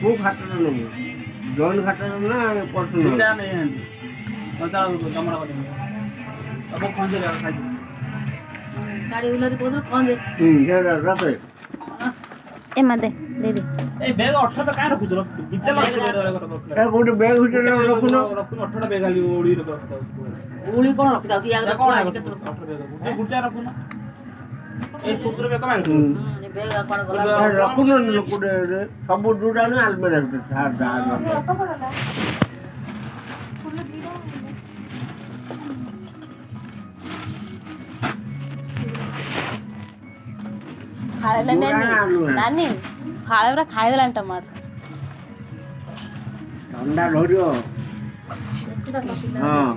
କୋଉ ଖାତାଟା ନେବୁ ଜଏଣ୍ଟ ଖାତାଟା ନା ପର୍ସନାଲ ଦୁଇଟା ନେଇଯାଆନ୍ତି ମଜା ତମର ସବୁ ଖଞ୍ଜରେ ଖାଇଛି ଗାଡ଼ି ଉଲାରି କହୁଥିଲୁ କ'ଣ ଦେ ସେଟା ରଖେ ଏ ମା ଦେ ଦେ ଏଇ ବେଗ 18ଟା କାଇଁ ରଖୁଛ ବିଚାର ଗୋଟେ ବ୍ୟାଗ୍ ଭିତରେ ରଖୁନ 18ଟା ବେଗ ଖାଲି ଓଡ଼ି ରଖୁଥାଉ ଉଳି କ'ଣ ରଖିଥାଉ କି ଆଗରେ କ'ଣ କେତେ ଗୁଚା ରଖୁନ ଏଇ ଛୋଟର ବେଗ କାଇଁ ବେଗ କ'ଣ ଗଲା ରଖୁନ ଗୋଟେ ସବୁ ଯୋଉଟା ନା ଆଲମିରା ଭିତରେ ନାନୀ ଫାଳେ ପୁରା ଖାଇଦେଲାଣି ଟମାଟୋ ଥଣ୍ଡା ଧରିବ ହଁ